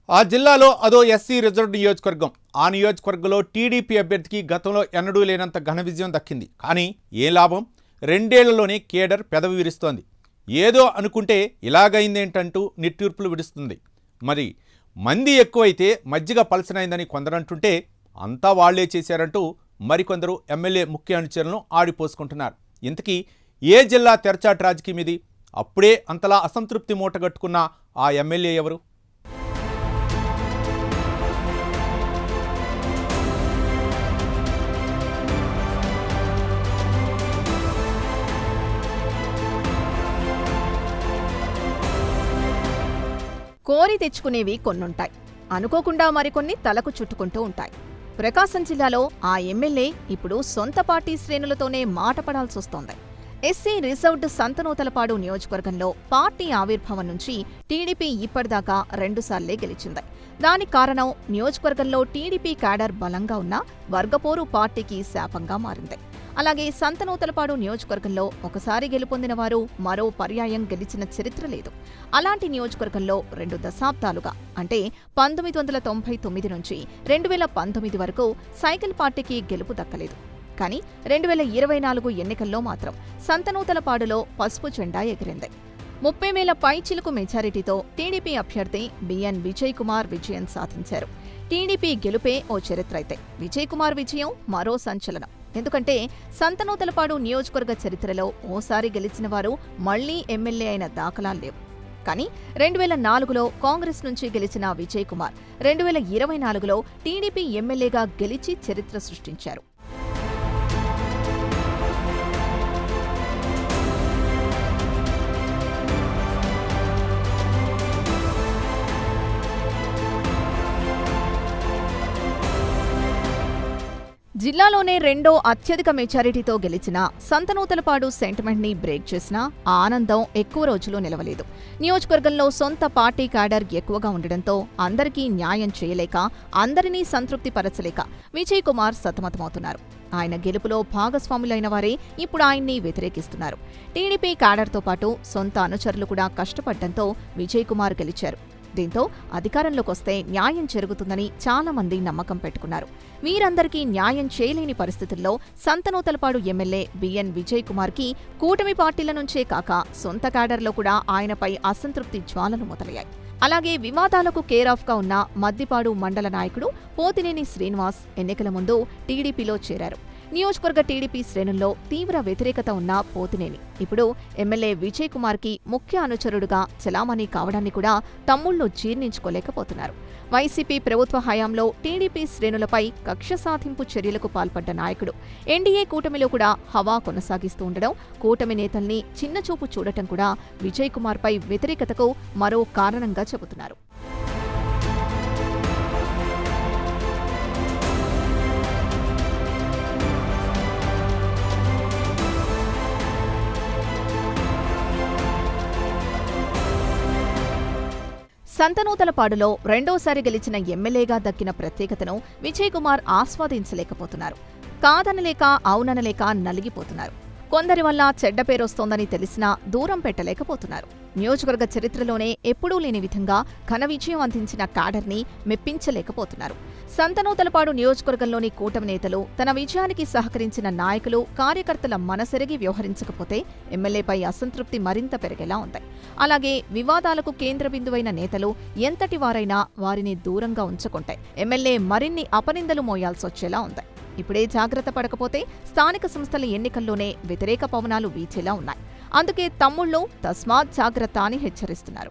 ఆ జిల్లాలో అదో ఎస్సీ రిజర్వ్డ్ నియోజకవర్గం. ఆ నియోజకవర్గంలో టీడీపీ అభ్యర్థికి గతంలో ఎన్నడూ లేనంత ఘన విజయం దక్కింది. కానీ ఏ లాభం? 2 ఏళ్లలోనే కేడర్ పెదవి విరుస్తోంది. ఏదో అనుకుంటే ఇలాగైందేంటంటూ నిట్టూర్పులు విడుస్తుంది. మరి మంది ఎక్కువైతే మజ్జిగ పలసనైందని కొందరంటుంటే అంతా వాళ్లే చేశారంటూ మరికొందరు ఎమ్మెల్యే ముఖ్య అనుచరులను ఆడిపోసుకుంటున్నారు. ఇంతకీ ఏ జిల్లా తెరచాటు రాజకీయం ఇది? అప్పుడే అంతలా అసంతృప్తి మూటగట్టుకున్న ఆ ఎమ్మెల్యే ఎవరు? కోరి తెచ్చుకునేవి కొన్నుంటాయి, అనుకోకుండా మరికొన్ని తలకు చుట్టుకుంటూ ఉంటాయి. ప్రకాశం జిల్లాలో ఆ ఎమ్మెల్యే ఇప్పుడు సొంత పార్టీ శ్రేణులతోనే మాటపడాల్సొస్తోంది. ఎస్సీ రిజర్వ్డ్ సంతనూతలపాడు నియోజకవర్గంలో పార్టీ ఆవిర్భావం నుంచి టీడీపీ ఇప్పటిదాకా 2 సార్లే గెలిచింది. దానికి కారణం నియోజకవర్గంలో టీడీపీ క్యాడర్ బలంగా ఉన్న వర్గపోరు పార్టీకి శాపంగా మారింది. అలాగే సంతనూతలపాడు నియోజకవర్గంలో ఒకసారి గెలుపొందిన వారు మరో పర్యాయం గెలిచిన చరిత్ర లేదు. అలాంటి నియోజకవర్గంలో 2 దశాబ్దాలుగా అంటే 1999 నుంచి 2019 వరకు సైకిల్ పార్టీకి గెలుపు దక్కలేదు. కానీ 2024 ఎన్నికల్లో మాత్రం సంతనూతలపాడులో పసుపు జెండా ఎగిరింది. 30,000 పైచిలుకు మెజారిటీతో టీడీపీ అభ్యర్థి బిఎన్ విజయ్ కుమార్ విజయం సాధించారు. టీడీపీ గెలుపే ఓ చరిత్ర అయితే విజయ్ కుమార్ విజయం మరో సంచలనం. ఎందుకంటే సంతనూతలపాడు నియోజకవర్గ చరిత్రలో ఓసారి గెలిచిన వారు మళ్లీ ఎమ్మెల్యే అయిన దాఖలాలు లేవు. కానీ 2004లో కాంగ్రెస్ నుంచి గెలిచిన విజయ్ కుమార్ 2024లో టీడీపీ ఎమ్మెల్యేగా గెలిచి చరిత్ర సృష్టించారు. జిల్లాలోనే రెండో అత్యధిక మెజారిటీతో గెలిచిన సంతనూతలపాడు సెంటిమెంట్ ని బ్రేక్ చేసినా ఆ ఆనందం ఎక్కువ రోజులు నిలవలేదు. నియోజకవర్గంలో సొంత పార్టీ క్యాడర్ ఎక్కువగా ఉండడంతో అందరికీ న్యాయం చేయలేక, అందరినీ సంతృప్తి పరచలేక విజయ్ కుమార్ సతమతమవుతున్నారు. ఆయన గెలుపులో భాగస్వాములైన వారే ఇప్పుడు ఆయన్ని వ్యతిరేకిస్తున్నారు. టీడీపీ క్యాడర్తో పాటు సొంత అనుచరులు కూడా కష్టపడ్డంతో విజయ్ కుమార్ గెలిచారు. దీంతో అధికారంలోకొస్తే న్యాయం జరుగుతుందని చాలా మంది నమ్మకం పెట్టుకున్నారు. వీరందరికీ న్యాయం చేయలేని పరిస్థితుల్లో సంతనూతలపాడు ఎమ్మెల్యే బిఎన్ విజయ్ కుమార్కి కూటమి పార్టీల నుంచే కాక సొంత క్యాడర్లో కూడా ఆయనపై అసంతృప్తి జ్వాలలు మొదలయ్యాయి. అలాగే వివాదాలకు కేరాఫ్గా ఉన్న మద్దిపాడు మండల నాయకుడు పోతినేని శ్రీనివాస్ ఎన్నికల ముందు టీడీపీలో చేరారు. నియోజకవర్గ టీడీపీ శ్రేణుల్లో తీవ్ర వ్యతిరేకత ఉన్న పోతినేని ఇప్పుడు ఎమ్మెల్యే విజయ్ కుమార్కి ముఖ్య అనుచరుడుగా చలామణి కావడాన్ని కూడా తమ్ముళ్లు జీర్ణించుకోలేకపోతున్నారు. వైసీపీ ప్రభుత్వ హయాంలో టీడీపీ శ్రేణులపై కక్ష సాధింపు చర్యలకు పాల్పడ్డ నాయకుడు ఎన్డీఏ కూటమిలో కూడా హవా కొనసాగిస్తూ ఉండడం, కూటమి నేతల్ని చిన్నచూపు చూడటం కూడా విజయ్ కుమార్పై వ్యతిరేకతకు మరో కారణంగా చెబుతున్నారు. సంతనూతలపాడులో రెండోసారి గెలిచిన ఎమ్మెల్యేగా దక్కిన ప్రత్యేకతను విజయ్ కుమార్ ఆస్వాదించలేకపోతున్నారు. కాదనలేక అవుననలేక నలిగిపోతున్నారు. కొందరి వల్ల చెడ్డ పేరొస్తోందని తెలిసినా దూరం పెట్టలేకపోతున్నారు. నియోజకవర్గ చరిత్రలోనే ఎప్పుడూ లేని విధంగా ఘన విజయం అందించిన క్యాడర్ని మెప్పించలేకపోతున్నారు. సంతనూతలపాడు నియోజకవర్గంలోని కూటమి నేతలు తన విజయానికి సహకరించిన నాయకులు, కార్యకర్తల మనసెరిగి వ్యవహరించకపోతే ఎమ్మెల్యేపై అసంతృప్తి మరింత పెరిగేలా ఉంది. అలాగే వివాదాలకు కేంద్ర బిందువైన నేతలు ఎంతటి వారైనా వారిని దూరంగా ఉంచుకుంటే ఎమ్మెల్యే మరిన్ని అపనిందలు మోయాల్సొచ్చేలా ఉంది. ఇప్పుడే జాగ్రత్త పడకపోతే స్థానిక సంస్థల ఎన్నికల్లోనే వ్యతిరేక పవనాలు వీచేలా ఉన్నాయి. అందుకే తమ్ముళ్లు తస్మాత్ జాగ్రత్త అని హెచ్చరిస్తున్నారు.